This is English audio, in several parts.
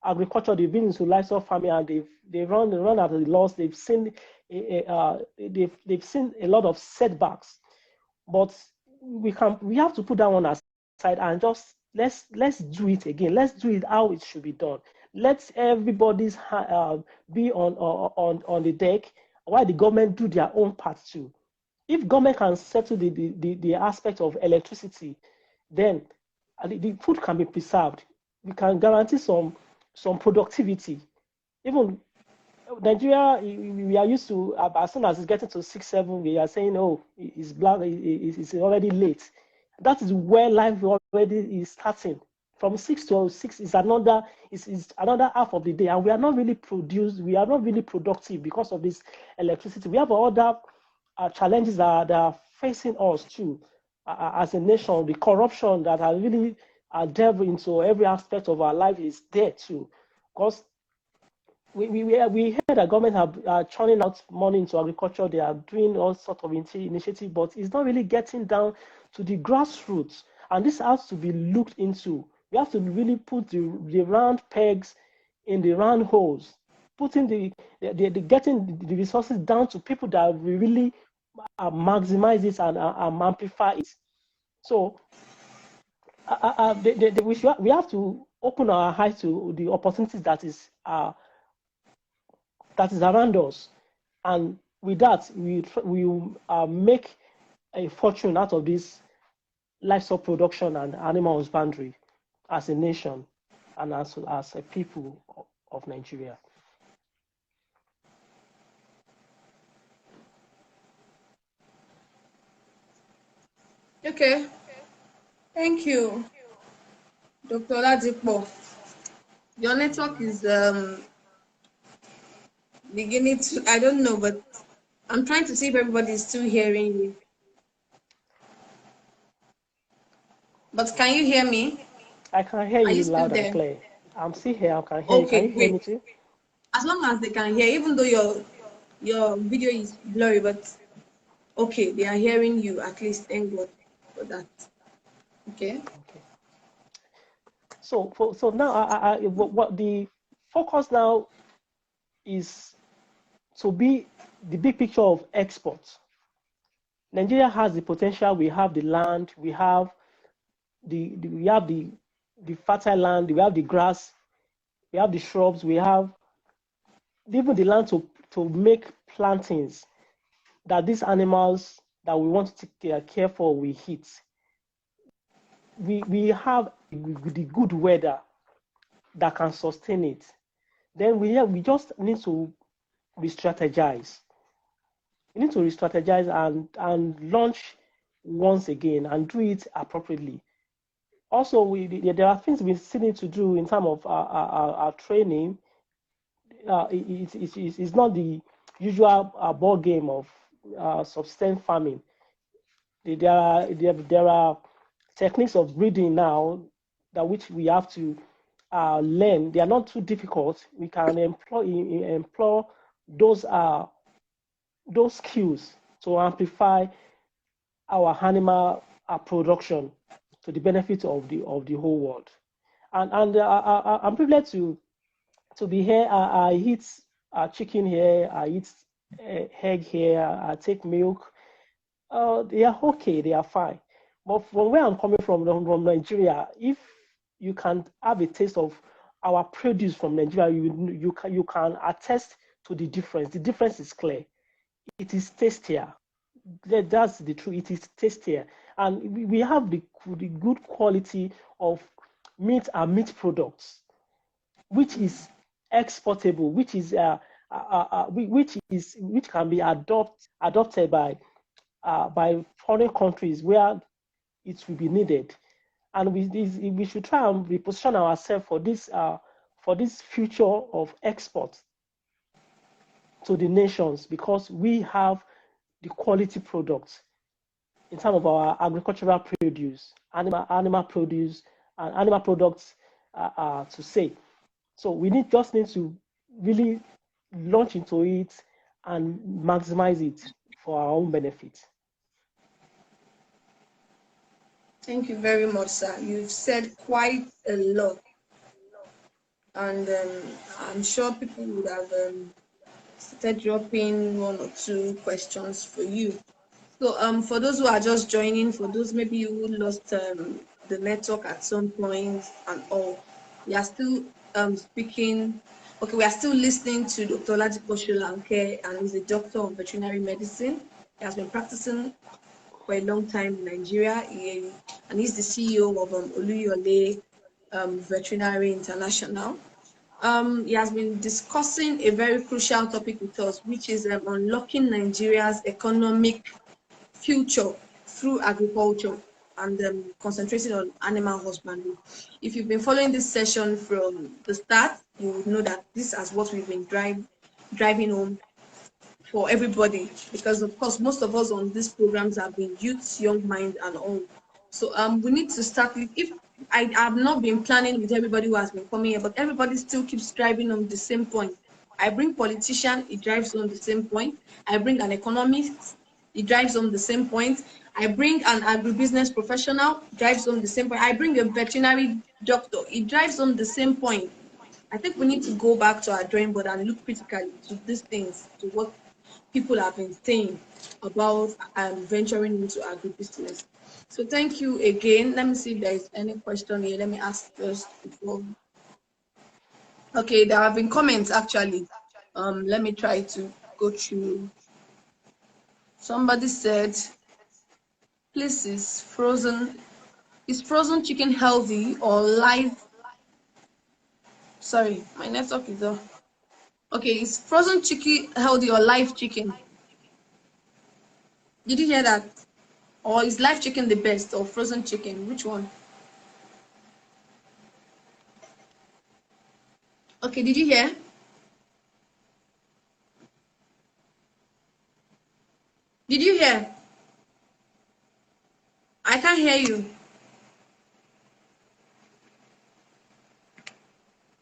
agriculture, they've been into livestock farming, and they've run out of the laws. They've seen they've seen a lot of setbacks, but we have to put that one aside and just let's do it again. Let's do it how it should be done. Let everybody's be on the deck while the government do their own part too. If government can settle the aspect of electricity, then the food can be preserved. We can guarantee some productivity. Even Nigeria, we are used to, as soon as it's getting to 6, 7, we are saying, oh, it's black, it's already late. That is where life already is starting. From 6 to 6 is another half of the day, and we are not really productive because of this electricity. We have other challenges that are facing us too, as a nation. The corruption that are really delved into every aspect of our life is there too, because we heard that government are churning out money into agriculture. They are doing all sorts of initiatives, but it's not really getting down to the grassroots. And this has to be looked into. We have to really put the round pegs in the round holes, putting getting the resources down to people that will really maximize it and amplify it. So we have to open our eyes to the opportunities that is around us, and with that we make a fortune out of this livestock production and animal husbandry as a nation and as a people of Nigeria. Okay, thank you, Dr. Oladipo. Your network is beginning to, I don't know, but I'm trying to see if everybody is still hearing you. But can you hear me? I can hear you loud and clear. I'm still here. I can hear you. Can you hear me too? As long as they can hear, even though your video is blurry, but okay, they are hearing you at least. Thank God for that. Okay. So now, what the focus now is to be the big picture of exports. Nigeria has the potential. We have the land. We have the fertile land. We have the grass. We have the shrubs. We have even the land to make plantings that these animals that we want to care for will eat. We have the good weather that can sustain it. Then we just need to re-strategize. We need to re-strategize and launch once again and do it appropriately. Also, there are things we still need to do in terms of our training. It's not the usual ball game of subsistence farming. There are techniques of breeding now that which we have to learn. They are not too difficult. We can employ those skills to amplify our animal production to the benefit of the whole world. And I'm privileged to be here. I eat chicken here. I eat egg here. I take milk. They are okay. They are fine. But from where I'm coming from Nigeria, if you can have a taste of our produce from Nigeria, you can attest to the difference. The difference is clear. It is tastier. That's the truth. It is tastier, and we have the good quality of meat and meat products, which is exportable, which can be adopted by foreign countries where it will be needed. And we should try and reposition ourselves for this future of export to the nations, because we have the quality products in terms of our agricultural produce, animal produce, and animal products to say. So we just need to really launch into it and maximize it for our own benefit. Thank you very much, sir. You've said quite a lot. and I'm sure people would have started dropping one or two questions for you. So for those who are just joining, for those maybe who lost the network at some point and all, we are still speaking. Okay, we are still listening to Dr. Oladipo Solanke, and he's a doctor of veterinary medicine. He has been practicing for a long time in Nigeria, and he's the CEO of Oluyole Veterinary International. He has been discussing a very crucial topic with us, which is unlocking Nigeria's economic future through agriculture and concentrating on animal husbandry. If you've been following this session from the start, you would know that this is what we've been driving home for everybody, because of course most of us on these programs have been youth, young mind and all. So we need to start with, if I have not been planning with everybody who has been coming here, but everybody still keeps driving on the same point. I bring politician, it drives on the same point. I bring an economist, it drives on the same point. I bring an agribusiness professional, drives on the same point. I bring a veterinary doctor, it drives on the same point. I think we need to go back to our drawing board and look critically to these things, to what people have been saying about venturing into agribusiness. So thank you again. Let me see if there is any question here. Let me ask first before. Okay, there have been comments actually. Let me try to go through. Somebody said, please, is frozen chicken healthy or live? Sorry, my network is off. Okay, is frozen chicken healthy or live chicken? Did you hear that? Or is live chicken the best, or frozen chicken? Which one? Okay, did you hear? Did you hear? I can't hear you.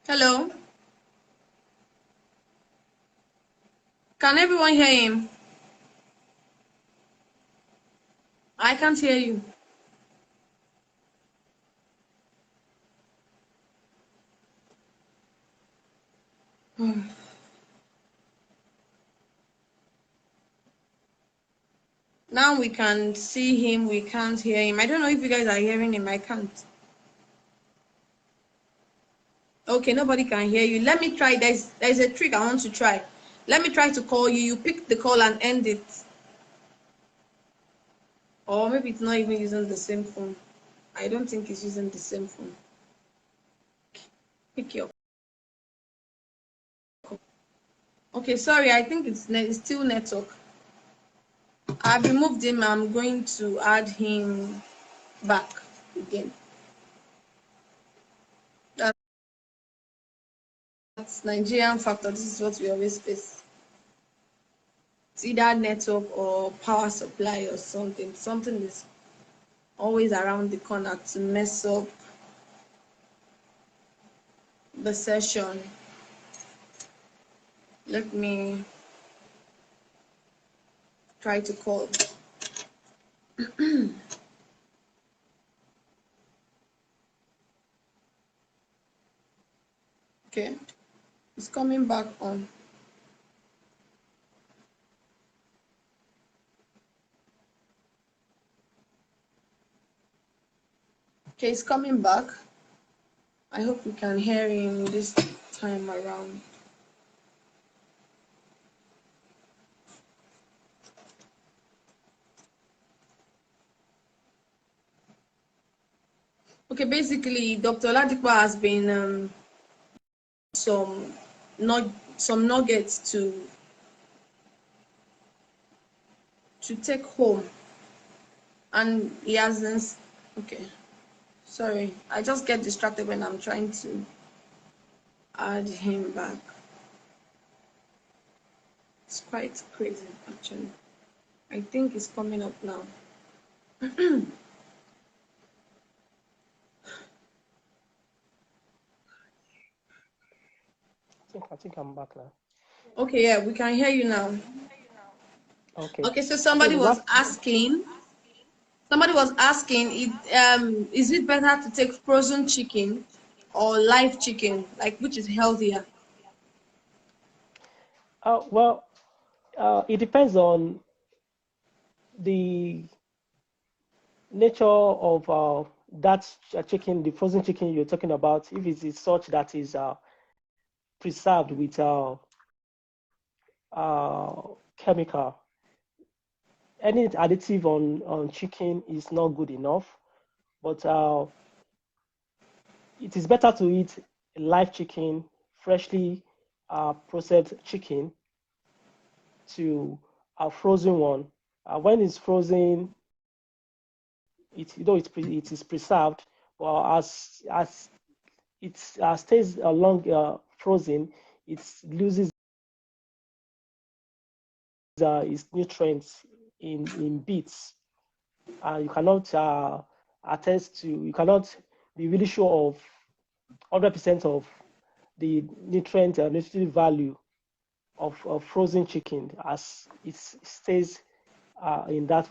Hello? Can everyone hear him? I can't hear you. Now we can see him, we can't hear him. I don't know if you guys are hearing him, I can't. Okay, nobody can hear you. Let me try, there's a trick I want to try. Let me try to call you, you pick the call and end it. Or maybe it's not even using the same phone. I don't think it's using the same phone. Pick your call. Okay, sorry, I think it's still network. I've removed him. I'm going to add him back again. That's Nigerian factor. This is what we always face. It's either network or power supply or something. Something is always around the corner to mess up the session. Let me try to call. Okay, it's coming back on. Okay, it's coming back. I hope you can hear him this time around. Okay, basically, Dr. Oladipo has been some nuggets to take home, and he hasn't. Okay, sorry, I just get distracted when I'm trying to add him back. It's quite crazy, actually. I think it's coming up now. I think I'm back now. Okay, yeah, we can hear you now. Okay. Okay, so somebody was asking, is it better to take frozen chicken or live chicken? Like, which is healthier? Well, it depends on the nature of that chicken, the frozen chicken you're talking about. If it is such that is preserved with chemical, any additive on chicken is not good enough. But it is better to eat live chicken, freshly processed chicken, to a frozen one. When it's frozen, it is preserved, but as it stays long frozen, it loses its nutrients in bits. You cannot you cannot be really sure of 100% of the nutrient value of frozen chicken as it stays in that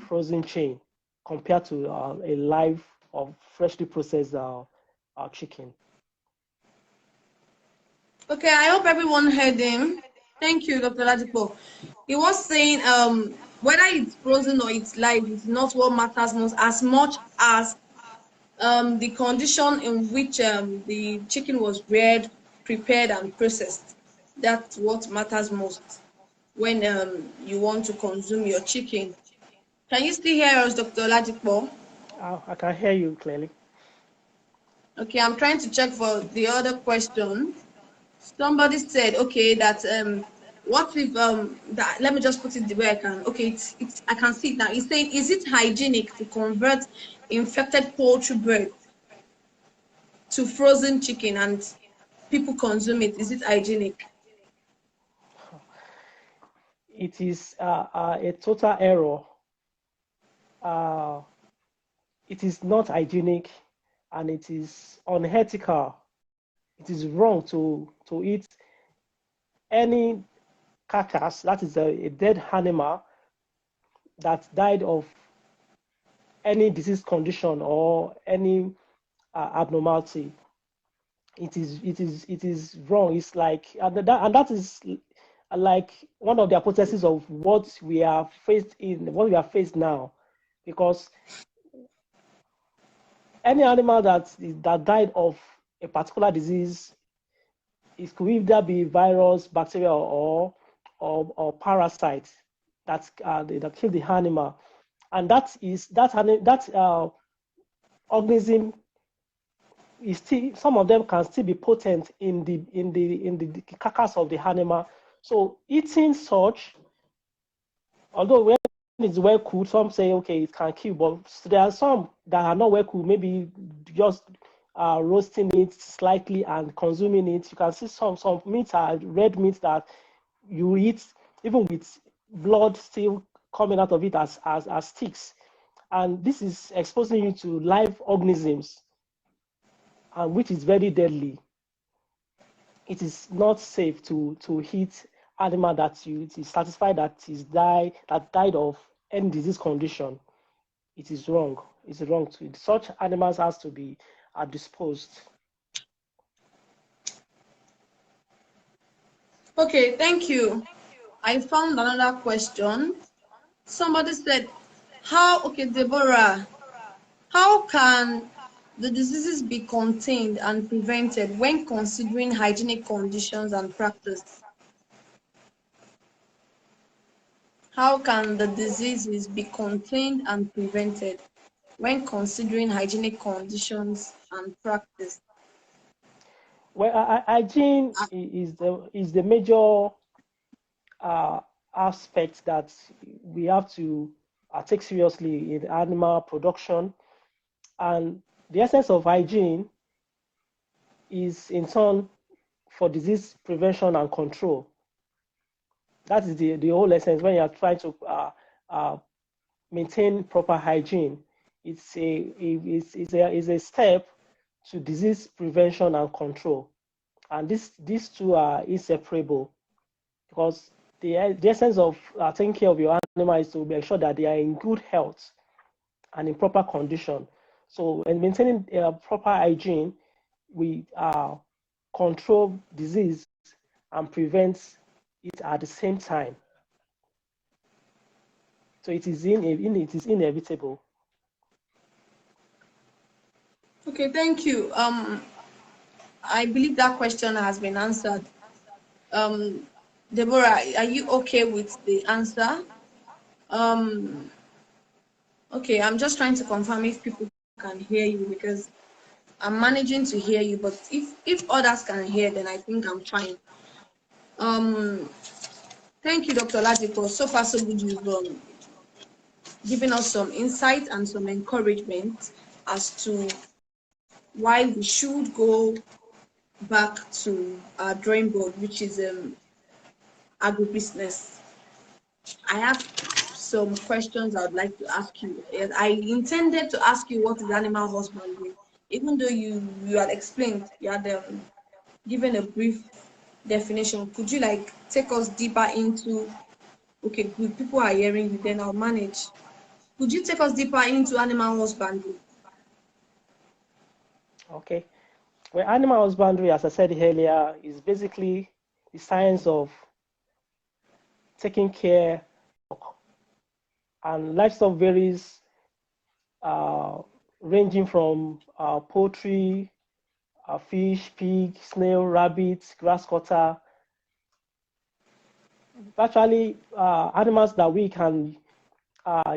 frozen chain compared to a live or freshly processed chicken. Okay, I hope everyone heard him. Thank you, Dr. Oladipo. He was saying whether it's frozen or it's live is not what matters most, as much as the condition in which the chicken was reared, prepared, and processed. That's what matters most when you want to consume your chicken. Can you still hear us, Dr. Oladipo? I can hear you clearly. Okay, I'm trying to check for the other question. Somebody said, okay, that what if that, let me just put it the way I can. Okay, it's I can see it now. It's saying, is it hygienic to convert infected poultry bird to frozen chicken and people consume it? Is it hygienic? It is a total error. It is not hygienic, and it is unethical. It is wrong to eat any carcass, that is a dead animal that died of any disease condition or any abnormality. It is wrong. It's like and that is like one of the hypotheses of what we are faced now, because any animal that died of a particular disease, it could either be virus, bacteria, or parasite that kill the animal, and that organism is still, some of them can still be potent in the carcass of the animal. So eating such, although when it's well cooked, some say okay it can kill, but there are some that are not well cooked. Maybe just roasting it slightly and consuming it. You can see some meats are red meat that you eat even with blood still coming out of it as sticks, and this is exposing you to live organisms, and which is very deadly. It is not safe to eat animal that you it is satisfied that died of any disease condition. It is wrong. It's wrong to eat. Such animals has to be disposed. Okay, thank you. I found another question. Somebody said, okay, Deborah, how can the diseases be contained and prevented when considering hygienic conditions and practice? How can the diseases be contained and prevented when considering hygienic conditions and practice? Well, hygiene is the major aspect that we have to take seriously in animal production, and the essence of hygiene is in turn for disease prevention and control. That is the whole essence when you are trying to maintain proper hygiene. It's a step to disease prevention and control, and these two are inseparable, because the essence of taking care of your animal is to make sure that they are in good health and in proper condition. So, in maintaining proper hygiene, we control disease and prevent it at the same time. So it is inevitable. Okay, thank you. I believe that question has been answered. Deborah, are you okay with the answer? Okay, I'm just trying to confirm if people can hear you, because I'm managing to hear you, but if others can hear, then I think I'm fine. Thank you, Dr. Oladipo. So far, so good. You've given us some insight and some encouragement as to why we should go back to our drawing board, which is agribusiness. I have some questions I would like to ask you. I intended to ask you what is animal husbandry, even though you had explained, you had given a brief definition. Could you take us deeper into, okay, good, people are hearing you, then I'll manage. Could you take us deeper into animal husbandry? Okay. Well, animal husbandry, as I said earlier, is basically the science of taking care of, and livestock varies, ranging from poultry, fish, pig, snail, rabbit, grass cutter. Virtually, animals that we can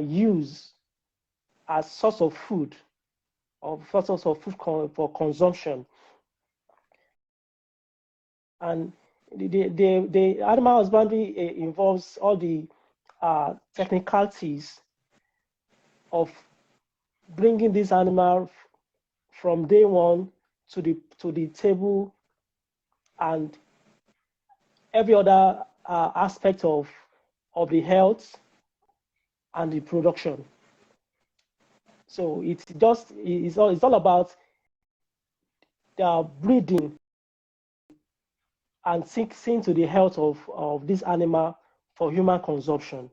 use as source of food, or source of food for consumption. And the animal husbandry involves all the technicalities of bringing this animal from day one to the table, and every other aspect of the health and the production. So it's all about the breeding and seeing to the health of this animal for human consumption.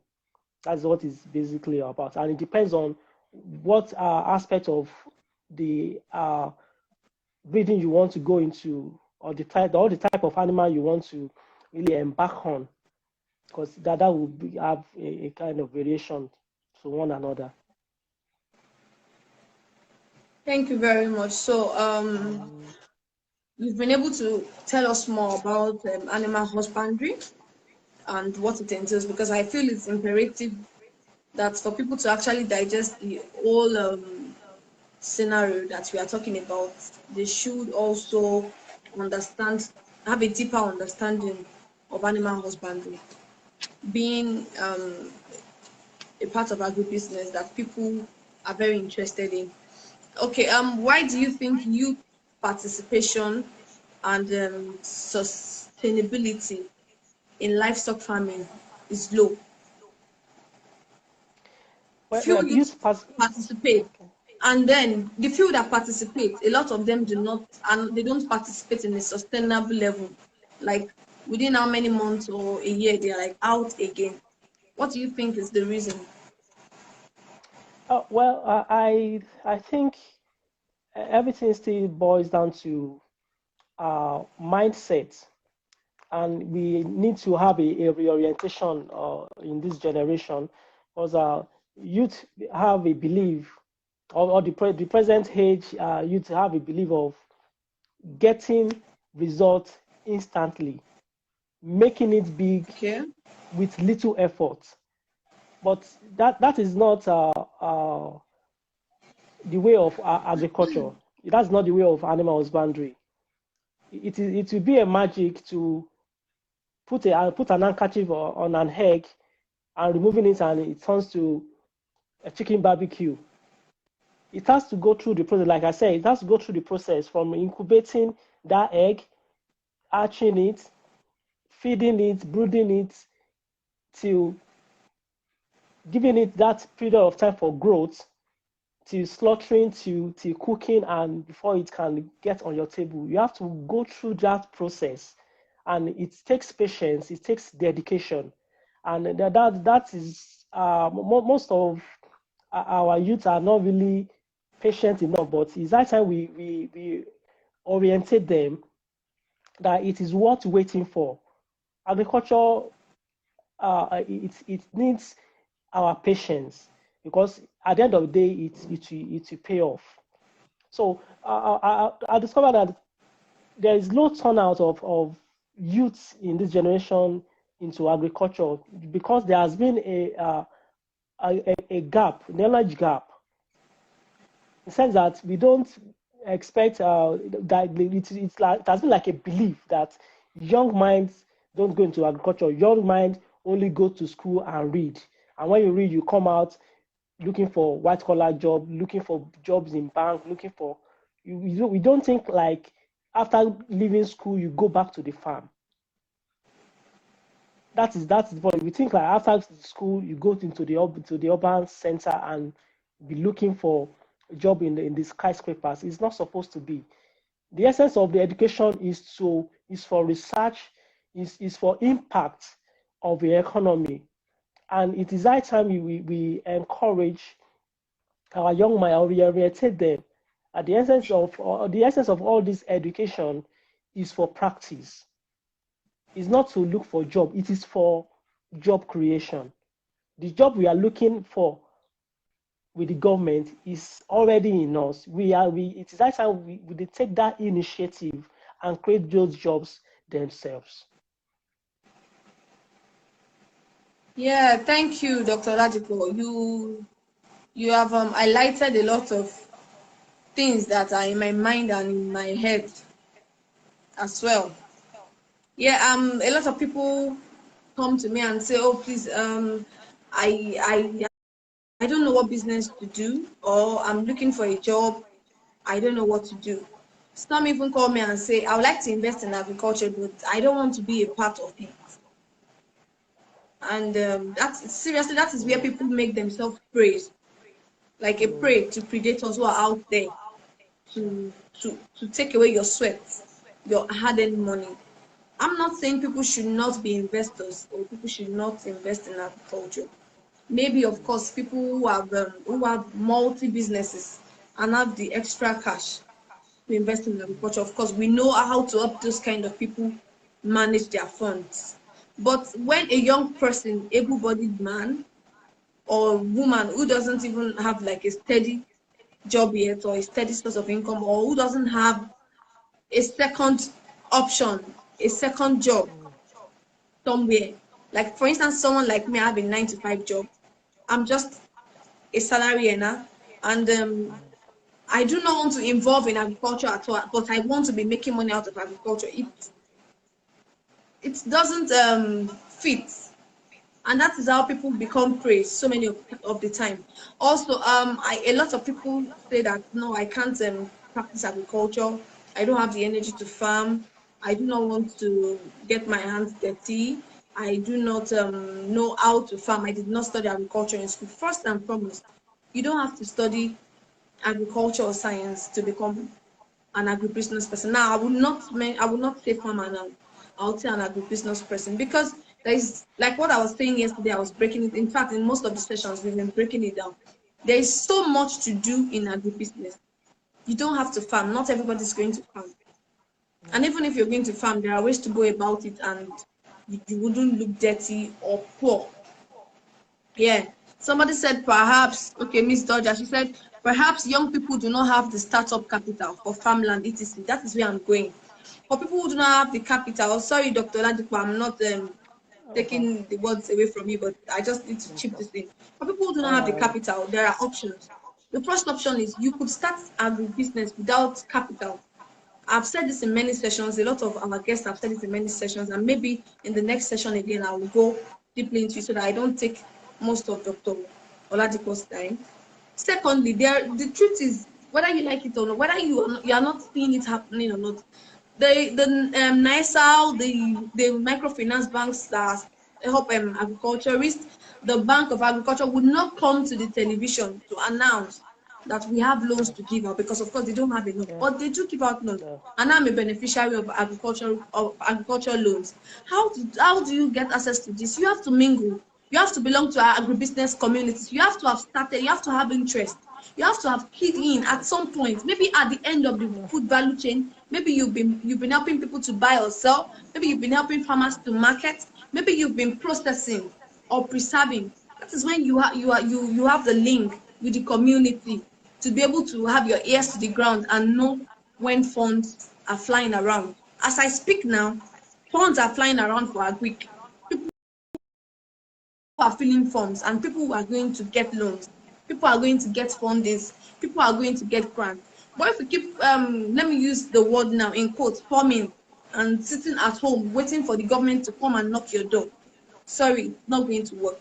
That's what it's basically about, and it depends on what aspect of the breeding you want to go into, or the type of animal you want to really embark on, because that will have a kind of variation to one another. Thank you very much. So you've been able to tell us more about animal husbandry and what it entails, because I feel it's imperative that for people to actually digest the whole scenario that we are talking about, they should also have a deeper understanding of animal husbandry, being a part of agribusiness that people are very interested in. Okay, why do you think youth participation and sustainability in livestock farming is low? Few youth participate, and then the few that participate, a lot of them do not, and they don't participate in a sustainable level. Like within how many months or a year, they are out again. What do you think is the reason? Well, I think everything still boils down to mindset, and we need to have a reorientation in this generation, because youth have a belief, or the present age youth have a belief of getting results instantly, making it big with little effort. But that is not the way of agriculture. That's not the way of animal husbandry. It will be a magic to put an handkerchief on an egg and removing it, and it turns to a chicken barbecue. It has to go through the process. Like I said, it has to go through the process from incubating that egg, hatching it, feeding it, brooding it, till giving it that period of time for growth, till slaughtering, till cooking, and before it can get on your table. You have to go through that process, and it takes patience, it takes dedication, and that is most of our youth are not really patient enough. But it's that time we orientate them that it is worth waiting for. Agriculture, it needs our patience, because at the end of the day, it will pay off. So I discovered that there is low turnout of youths in this generation into agriculture, because there has been a gap, knowledge gap, in the sense that we don't expect that it has been like a belief that young minds don't go into agriculture. Young minds only go to school and read, and when you read, you come out looking for white collar job, looking for jobs in bank, looking for we don't think like after leaving school you go back to the farm. That's the point. We think like after school you go into the urban center and be looking for a job in the skyscrapers. It's not supposed to be. The essence of the education is for research, is for impact of the economy, and it is high time we encourage our young mind, or we orientate them. At the essence of all this education is for practice. It's not to look for job. It is for job creation. The job we are looking for with the government is already in us. It is high time we take that initiative and create those jobs themselves. Yeah, thank you, Dr. Oladipo. You have highlighted a lot of things that are in my mind and in my head as well. Yeah, a lot of people come to me and say, oh, please, I don't know what business to do, or I'm looking for a job, I don't know what to do. Some even call me and say, I would like to invest in agriculture, but I don't want to be a part of it. And seriously, that is where people make themselves prey, like a prey to predators who are out there to take away your sweat, your hard-earned money. I'm not saying people should not be investors or people should not invest in agriculture. Maybe, of course, people who have multi businesses and have the extra cash to invest in agriculture. Of course, we know how to help those kind of people manage their funds. But when a young person, able-bodied man or woman who doesn't even have like a steady job yet, or a steady source of income, or who doesn't have a second option, a second job somewhere, like for instance, someone like me, I have a 9-to-5 job. I'm just a salary earner, and I do not want to involve in agriculture at all, but I want to be making money out of agriculture. It doesn't fit, and that is how people become prey so many of the time. Also, a lot of people say that no, I can't practice agriculture. I don't have the energy to farm. I do not want to get my hands dirty. I do not know how to farm. I did not study agriculture in school. First and foremost, you don't have to study agriculture or science to become an agribusiness person. Now, I would not say farmer now. I would say an agribusiness person, because there is, like what I was saying yesterday, I was breaking it. In fact, in most of the sessions, we've been breaking it down. There is so much to do in agribusiness. You don't have to farm. Not everybody's going to farm. And even if you're going to farm, there are ways to go about it, and you wouldn't look dirty or poor. Yeah. Somebody said perhaps, okay, Miss Dodger, she said, perhaps young people do not have the startup capital for farmland, etc. That is where I'm going. For people who do not have the capital, sorry, Dr. Oladipo, I'm not taking the words away from you, but I just need to chip this in. For people who do not have the capital, there are options. The first option is you could start agribusiness without capital. I've said this in many sessions. A lot of our guests have said this in many sessions, and maybe in the next session again, I will go deeply into it so that I don't take most of Dr. Oladipo's time. Secondly, the truth is, whether you like it or not, whether you are not seeing it happening or not, the NISAL, the microfinance banks that help agriculturists, the Bank of Agriculture would not come to the television to announce that we have loans to give out, because of course they don't have enough, but they do give out loans. And I'm a beneficiary of agricultural loans. How do you get access to this? You have to mingle. You have to belong to our agribusiness communities. You have to have started. You have to have interest. You have to have keyed in at some point, maybe at the end of the food value chain. Maybe you've been helping people to buy or sell. Maybe you've been helping farmers to market. Maybe you've been processing or preserving. That is when you have the link with the community to be able to have your ears to the ground and know when funds are flying around. As I speak now, funds are flying around for agri. People are filling forms and people are going to get loans. People are going to get fundings. People are going to get grants. But if we keep, let me use the word now in quotes, forming and sitting at home waiting for the government to come and knock your door, sorry, not going to work.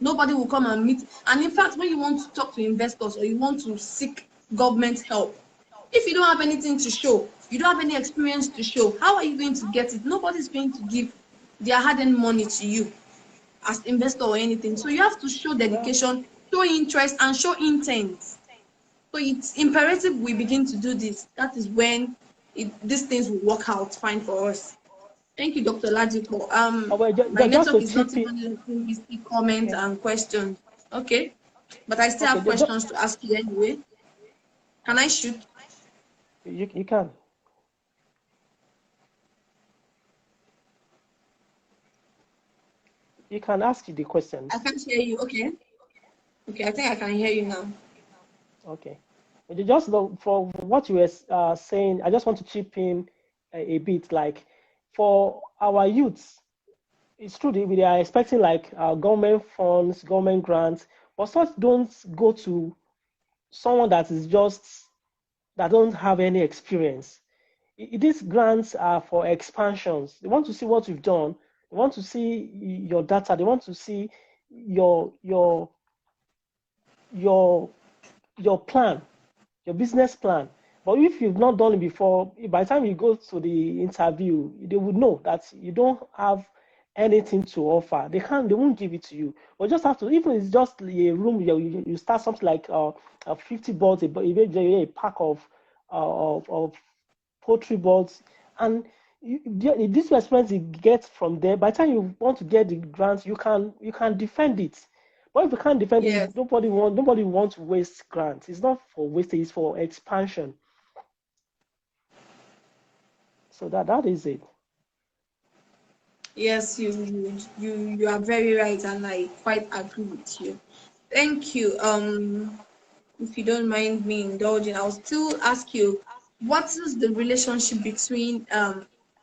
Nobody will come and meet. And in fact, when you want to talk to investors or you want to seek government help, if you don't have anything to show, you don't have any experience to show, how are you going to get it? Nobody's going to give their hard-earned money to you as investor or anything. So you have to show dedication, show interest, and show intent. So it's imperative we begin to do this. That is when these things will work out fine for us. Thank you, Dr. Oladipo. My network is not even letting me see comments and questions. Okay, but I still have questions to ask you anyway. Can I shoot? You can. You can ask the questions. I can't hear you. Okay. Okay, I think I can hear you now. Okay. Just for what you were saying, I just want to chip in a bit. Like for our youths, it's true that we are expecting like government funds, government grants, but such don't go to someone that don't have any experience. These grants are for expansions. They want to see what you've done. They want to see your data. They want to see your plan, your business plan. But if you've not done it before, by the time you go to the interview, they would know that you don't have anything to offer. They won't give it to you. But just have to, even it's just a room, you start something like 50 balls, a pack of poultry balls, and this experience you get from there. By the time you want to get the grants, you can defend it. But if you can't defend it, nobody wants to waste grants. It's not for wasting; it's for expansion. So that is it. Yes, you are very right, and I quite agree with you. Thank you. If you don't mind me indulging, I'll still ask you, what is the relationship between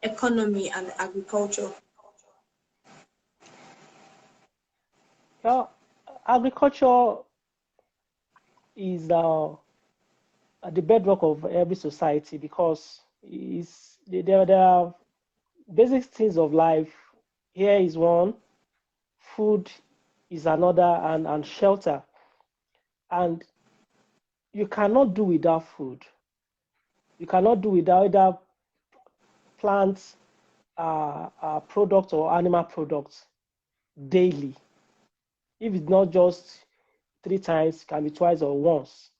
economy and agriculture? Well, agriculture is the bedrock of every society because there are basic things of life. Here is one, food is another, and shelter. And you cannot do without food. You cannot do without either plant products or animal products daily. If it's not just 3 times, it can be twice or once.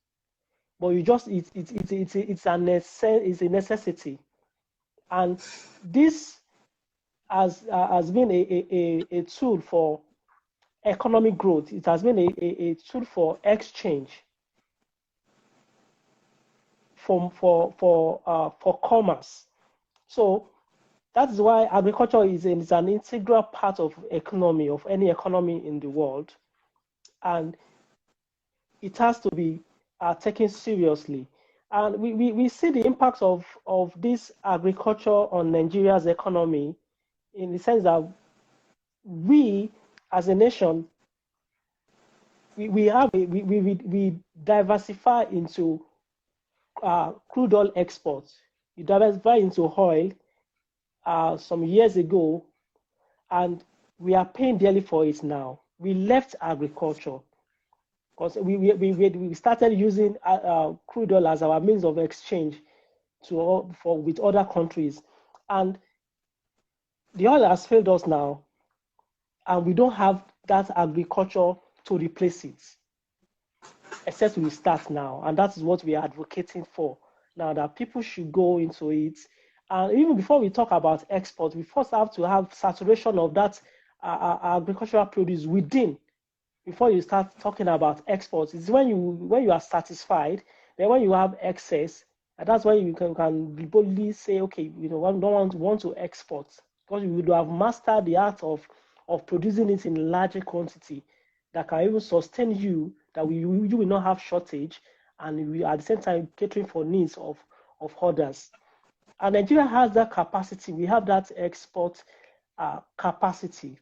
But it's a necessity, and this has been a tool for economic growth. It has been a tool for exchange, for commerce. So that is why agriculture is an integral part of economy, of any economy in the world, and it has to be taken seriously. And we see the impact of this agriculture on Nigeria's economy in the sense that we, as a nation, we diversify into crude oil exports. We diversify into oil some years ago, and we are paying dearly for it now. We left agriculture because we started using crude oil as our means of exchange with other countries, and the oil has failed us now, and we don't have that agriculture to replace it, except we start now, and that is what we are advocating for now, that people should go into it. And even before we talk about export, we first have to have saturation of that agricultural produce within before you start talking about exports. It's when you are satisfied, then when you have excess, and that's when you can boldly say, okay, I don't want to export, because you would have mastered the art of producing it in larger quantity that can even sustain you, that you will not have shortage, and we at the same time catering for needs of others. And Nigeria has that capacity. We have that export capacity.